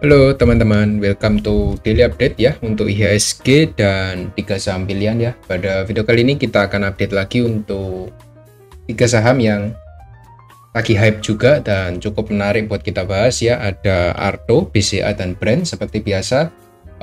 Halo teman-teman, welcome to daily update ya untuk IHSG dan 3 saham pilihan ya. Pada video kali ini kita akan update lagi untuk 3 saham yang lagi hype juga dan cukup menarik buat kita bahas ya. Ada Arto, BCA dan Brand seperti biasa.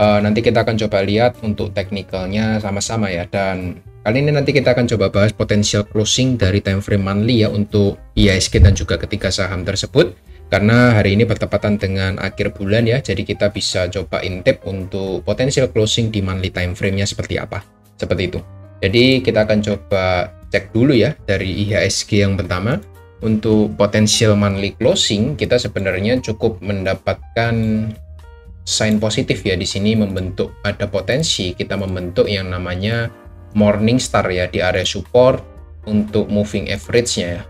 Nanti kita akan coba lihat untuk teknikalnya sama-sama ya. Dan kali ini nanti kita akan coba bahas potensial closing dari time frame monthly ya untuk IHSG dan juga ketiga saham tersebut. Karena hari ini bertepatan dengan akhir bulan ya, jadi kita bisa coba intip untuk potensial closing di monthly time frame-nya seperti apa. Seperti itu. Jadi kita akan coba cek dulu ya dari IHSG yang pertama. Untuk potensial monthly closing, kita sebenarnya cukup mendapatkan sign positif ya di sini, membentuk ada potensi kita membentuk yang namanya morning star ya di area support untuk moving average-nya ya.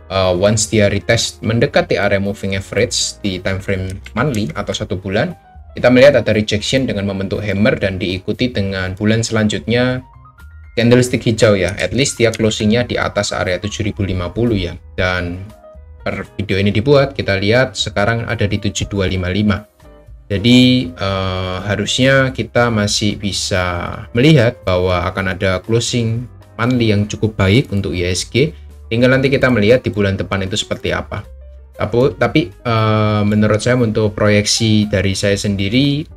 Once dia retest mendekati area moving average di time frame monthly atau 1 bulan, kita melihat ada rejection dengan membentuk hammer dan diikuti dengan bulan selanjutnya candlestick hijau ya. At least dia closingnya di atas area 7050 ya. Dan per video ini dibuat, kita lihat sekarang ada di 7255. Jadi harusnya kita masih bisa melihat bahwa akan ada closing monthly yang cukup baik untuk IHSG. Tinggal nanti kita melihat di bulan depan itu seperti apa. Tapi menurut saya untuk proyeksi dari saya sendiri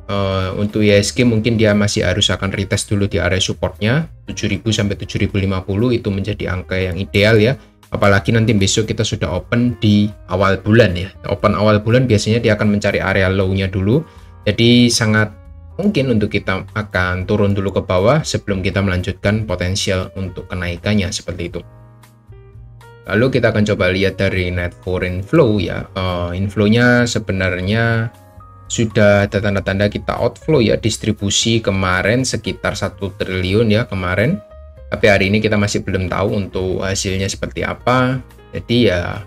untuk IHSG mungkin dia masih harus akan retest dulu di area supportnya 7000 sampai 7050 itu menjadi angka yang ideal ya. Apalagi nanti besok kita sudah open di awal bulan ya. Open awal bulan biasanya dia akan mencari area low-nya dulu. Jadi sangat mungkin untuk kita akan turun dulu ke bawah sebelum kita melanjutkan potensial untuk kenaikannya seperti itu. Lalu kita akan coba lihat dari net foreign flow ya. Inflow-nya sebenarnya sudah ada tanda-tanda kita outflow ya. Distribusi kemarin sekitar 1 triliun ya kemarin. Tapi hari ini kita masih belum tahu untuk hasilnya seperti apa. Jadi ya,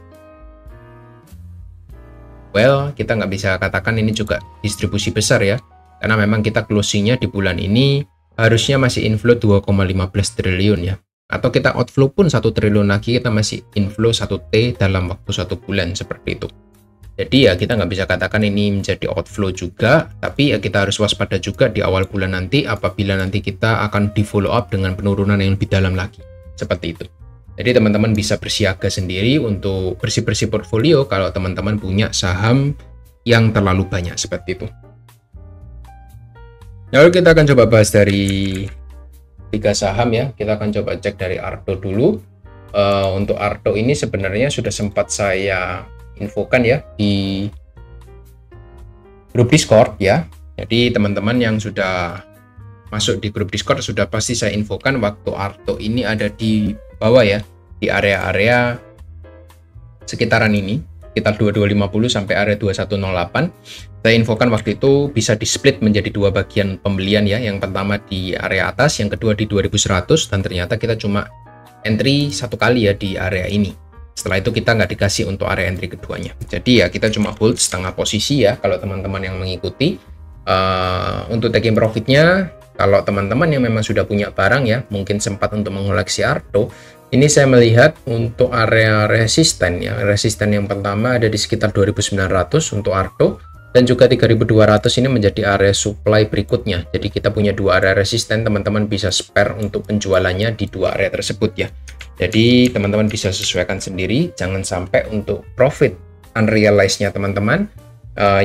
well, kita nggak bisa katakan ini juga distribusi besar ya. Karena memang kita closing-nya di bulan ini harusnya masih inflow 2,15 triliun ya. Atau kita outflow pun 1 triliun lagi, kita masih inflow 1T dalam waktu 1 bulan seperti itu. Jadi ya kita nggak bisa katakan ini menjadi outflow juga, tapi ya kita harus waspada juga di awal bulan nanti apabila nanti kita akan di follow up dengan penurunan yang lebih dalam lagi. Seperti itu. Jadi teman-teman bisa bersiaga sendiri untuk bersih-bersih portfolio kalau teman-teman punya saham yang terlalu banyak seperti itu. Lalu kita akan coba bahas dari 3 saham ya. Kita akan coba cek dari Arto dulu. Untuk Arto ini sebenarnya sudah sempat saya infokan ya di grup Discord ya. Jadi teman-teman yang sudah masuk di grup Discord sudah pasti saya infokan waktu Arto ini ada di bawah ya, di area-area sekitaran ini, sekitar 2250 sampai area 2108. Saya infokan waktu itu bisa di split menjadi 2 bagian pembelian ya. Yang pertama di area atas, yang kedua di 2100, dan ternyata kita cuma entry 1 kali ya di area ini. Setelah itu kita nggak dikasih untuk area entry keduanya. Jadi ya kita cuma hold setengah posisi ya kalau teman-teman yang mengikuti. Untuk taking profitnya, kalau teman-teman yang memang sudah punya barang ya, mungkin sempat untuk mengoleksi Arto, ini saya melihat untuk area resisten ya. Resisten yang pertama ada di sekitar 2900 untuk Arto. Dan juga 3200 ini menjadi area supply berikutnya. Jadi kita punya 2 area resisten, teman-teman bisa spare untuk penjualannya di 2 area tersebut ya. Jadi teman-teman bisa sesuaikan sendiri, jangan sampai untuk profit unrealized-nya teman-teman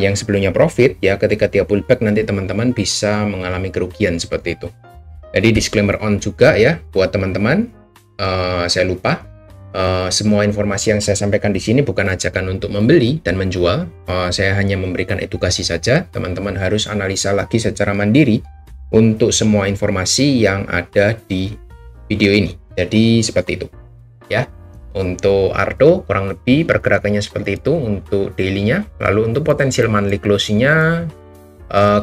yang sebelumnya profit ya, ketika dia pullback nanti teman-teman bisa mengalami kerugian seperti itu. Jadi disclaimer on juga ya buat teman-teman. Saya lupa. Semua informasi yang saya sampaikan di sini bukan ajakan untuk membeli dan menjual. Saya hanya memberikan edukasi saja. Teman-teman harus analisa lagi secara mandiri untuk semua informasi yang ada di video ini. Jadi seperti itu ya. Untuk Arto kurang lebih pergerakannya seperti itu untuk daily-nya. Lalu untuk potensial monthly closing-nya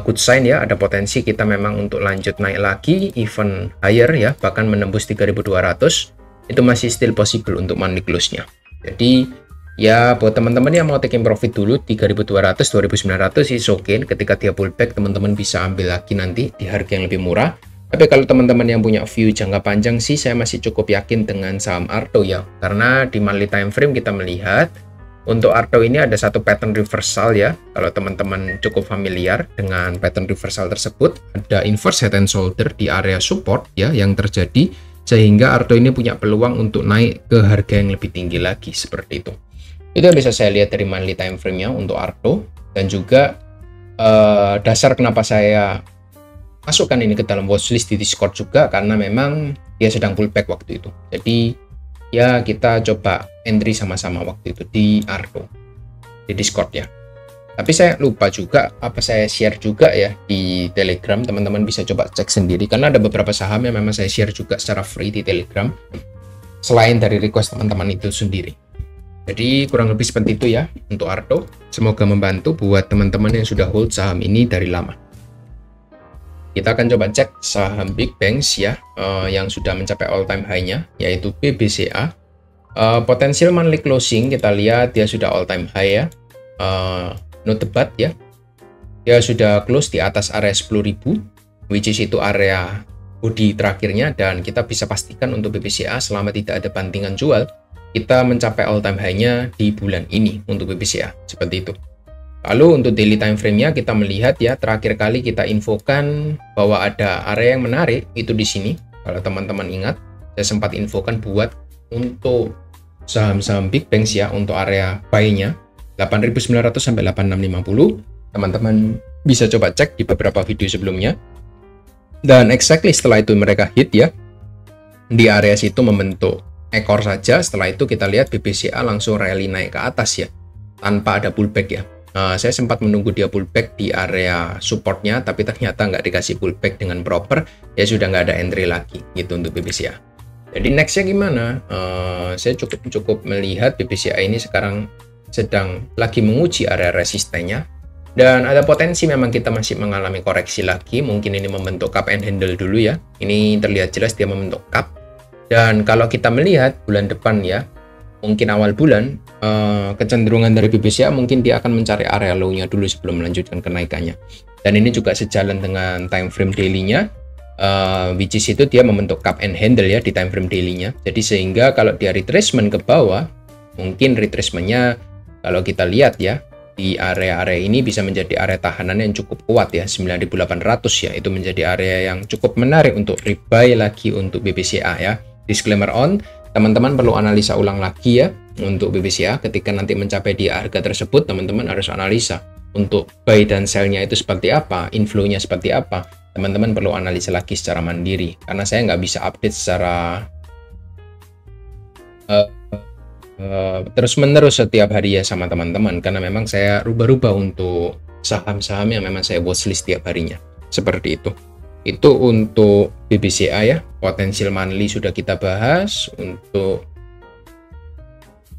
good sign ya, ada potensi kita memang untuk lanjut naik lagi, even higher ya, bahkan menembus 3200. Itu masih still possible untuk monthly close-nya. Jadi ya buat teman-teman yang mau taking profit dulu 3200 2900 is okay. Ketika dia pullback teman-teman bisa ambil lagi nanti di harga yang lebih murah. Tapi kalau teman-teman yang punya view jangka panjang sih saya masih cukup yakin dengan saham Arto ya. Karena di monthly time frame kita melihat Untuk Arto ini ada satu pattern reversal ya. Kalau teman-teman cukup familiar dengan pattern reversal tersebut, ada inverse head and shoulder di area support ya yang terjadi, sehingga Arto ini punya peluang untuk naik ke harga yang lebih tinggi lagi seperti itu. Itu yang bisa saya lihat dari monthly time frame-nya untuk Arto, dan juga dasar kenapa saya masukkan ini ke dalam watchlist di Discord juga karena memang dia sedang pullback waktu itu. Jadi ya kita coba entry sama-sama waktu itu di Arto di Discord ya. Tapi saya lupa juga apa saya share juga ya di Telegram, teman-teman bisa coba cek sendiri karena ada beberapa saham yang memang saya share juga secara free di Telegram selain dari request teman-teman itu sendiri. Jadi kurang lebih seperti itu ya untuk Arto. Semoga membantu buat teman-teman yang sudah hold saham ini dari lama. Kita akan coba cek saham Big Banks ya, yang sudah mencapai all time high-nya, yaitu BBCA. Potensial monthly closing kita lihat dia sudah all time high ya, no debat ya. Dia sudah close di atas area 10.000, which is itu area body terakhirnya, dan kita bisa pastikan untuk BBCA selama tidak ada bantingan jual, kita mencapai all time high-nya di bulan ini untuk BBCA, seperti itu. Lalu untuk daily time frame-nya kita melihat ya, terakhir kali kita infokan bahwa ada area yang menarik itu di sini. Kalau teman-teman ingat, saya sempat infokan buat untuk saham-saham Big Banks ya, untuk area buy-nya 8.900 sampai 8.650. Teman-teman bisa coba cek di beberapa video sebelumnya. Dan exactly setelah itu mereka hit ya, di area situ membentuk ekor saja. Setelah itu kita lihat BBCA langsung rally naik ke atas ya, tanpa ada pullback ya. Saya sempat menunggu dia pullback di area supportnya, tapi ternyata nggak dikasih pullback dengan proper, ya sudah nggak ada entry lagi gitu untuk BBCA. Jadi nextnya gimana? Saya cukup melihat BBCA ini sekarang sedang lagi menguji area resistennya, dan ada potensi memang kita masih mengalami koreksi lagi. Mungkin ini membentuk cup and handle dulu ya. Ini terlihat jelas dia membentuk cup, dan kalau kita melihat bulan depan ya, mungkin awal bulan, kecenderungan dari BBCA mungkin dia akan mencari area low-nya dulu sebelum melanjutkan kenaikannya. Dan ini juga sejalan dengan time frame daily-nya, which is itu dia membentuk cup and handle ya di time frame daily-nya. Jadi sehingga kalau dia retracement ke bawah, mungkin retracement-nya kalau kita lihat ya, di area-area ini bisa menjadi area tahanan yang cukup kuat ya, 9.800 ya, itu menjadi area yang cukup menarik untuk rebuy lagi untuk BBCA ya. Disclaimer on, teman-teman perlu analisa ulang lagi ya untuk BBCA. Ketika nanti mencapai di harga tersebut, teman-teman harus analisa untuk buy dan sell-nya itu seperti apa, inflow-nya seperti apa. Teman-teman perlu analisa lagi secara mandiri, karena saya nggak bisa update secara terus-menerus setiap hari ya sama teman-teman, karena memang saya rubah-rubah untuk saham-saham yang memang saya watchlist tiap harinya, seperti itu. Itu untuk BBCA ya. Potensial monthly sudah kita bahas, untuk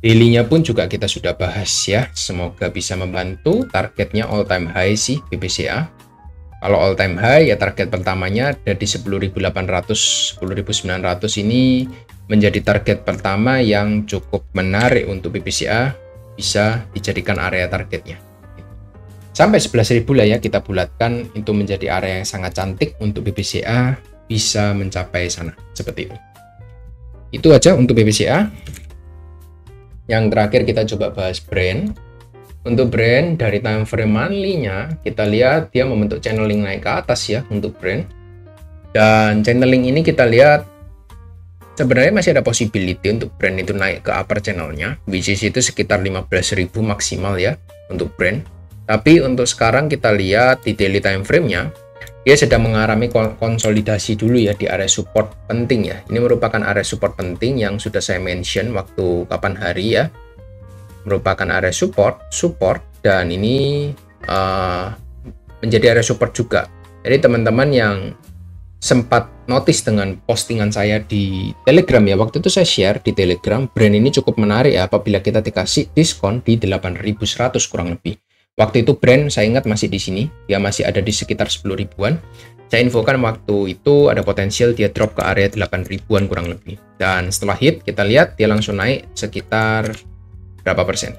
daily-nya pun juga kita sudah bahas ya. Semoga bisa membantu. Targetnya all time high sih BBCA. Kalau all time high ya, target pertamanya ada di 10.800, 10.900 ini menjadi target pertama yang cukup menarik untuk BBCA, bisa dijadikan area targetnya. Sampai 11.000 lah ya, kita bulatkan itu menjadi area yang sangat cantik untuk BBCA bisa mencapai sana, seperti itu. Itu aja untuk BBCA. Yang terakhir kita coba bahas brand. Untuk brand dari time frame monthly-nya, kita lihat dia membentuk channeling naik ke atas ya untuk brand. Dan channeling ini kita lihat sebenarnya masih ada possibility untuk brand itu naik ke upper channel-nya, which is itu sekitar 15.000 maksimal ya untuk brand. Tapi untuk sekarang kita lihat di daily time frame-nya, dia sedang mengalami konsolidasi dulu ya di area support penting ya. Ini merupakan area support penting yang sudah saya mention waktu kapan hari ya. Merupakan area support, dan ini menjadi area support juga. Jadi teman-teman yang sempat notice dengan postingan saya di Telegram ya, waktu itu saya share di Telegram, brand ini cukup menarik ya apabila kita dikasih diskon di 8.100 kurang lebih. Waktu itu brand saya ingat masih di sini, dia masih ada di sekitar 10 ribuan. Saya infokan waktu itu ada potensial dia drop ke area 8 ribuan kurang lebih. Dan setelah hit, kita lihat dia langsung naik sekitar berapa persen?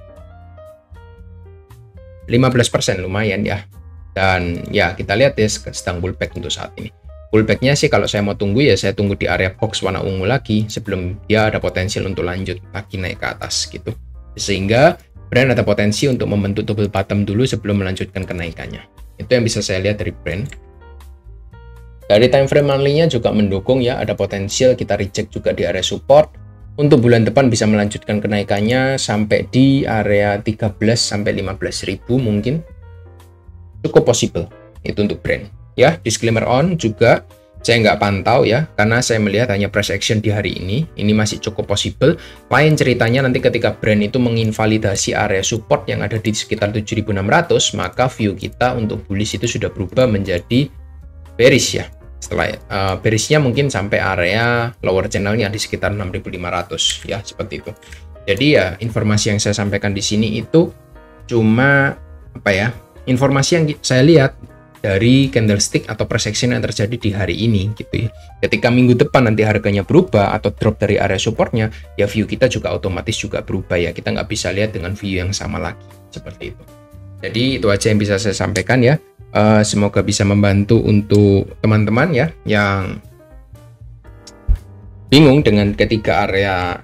15%, lumayan ya. Dan ya kita lihat dia sedang pullback untuk saat ini. Pullbacknya sih kalau saya mau tunggu ya, saya tunggu di area box warna ungu lagi sebelum dia ada potensial untuk lanjut lagi naik ke atas gitu. Sehingga brand ada potensi untuk membentuk double bottom dulu sebelum melanjutkan kenaikannya. Itu yang bisa saya lihat dari brand. Dari time frame monthly-nya juga mendukung ya, ada potensial kita reject juga di area support. Untuk bulan depan bisa melanjutkan kenaikannya sampai di area 13 sampai 15.000 mungkin. Cukup possible itu untuk brand. Ya, disclaimer on juga saya nggak pantau ya, karena saya melihat hanya price action di hari ini. Ini masih cukup possible. Lain ceritanya nanti ketika brand itu menginvalidasi area support yang ada di sekitar 7.600, maka view kita untuk bullish itu sudah berubah menjadi bearish ya. Setelah bearishnya mungkin sampai area lower channelnya di sekitar 6.500 ya, seperti itu. Jadi ya informasi yang saya sampaikan di sini itu cuma apa ya? Informasi yang saya lihat dari candlestick atau price action yang terjadi di hari ini gitu ya. Ketika minggu depan nanti harganya berubah atau drop dari area supportnya, ya view kita juga otomatis juga berubah ya. Kita nggak bisa lihat dengan view yang sama lagi seperti itu. Jadi itu aja yang bisa saya sampaikan ya. Semoga bisa membantu untuk teman-teman ya yang bingung dengan ketiga area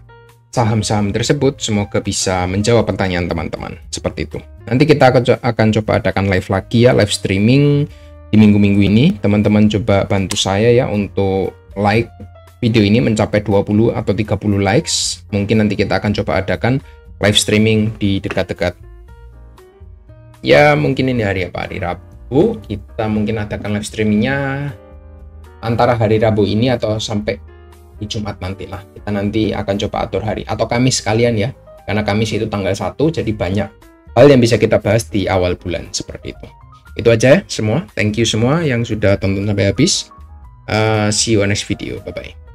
saham-saham tersebut. Semoga bisa menjawab pertanyaan teman-teman seperti itu. Nanti kita akan coba adakan live lagi ya, live streaming di minggu-minggu ini. Teman-teman coba bantu saya ya untuk like video ini mencapai 20 atau 30 likes. Mungkin nanti kita akan coba adakan live streaming di dekat-dekat. Ya mungkin ini hari apa? Hari Rabu. Kita mungkin adakan live streamingnya antara hari Rabu ini atau sampai di Jumat nanti lah. Kita nanti akan coba atur hari atau Kamis sekalian ya. Karena Kamis itu tanggal 1, jadi banyak hal yang bisa kita bahas di awal bulan seperti itu. Itu aja ya semua. Thank you semua yang sudah tonton sampai habis. See you on next video. Bye bye.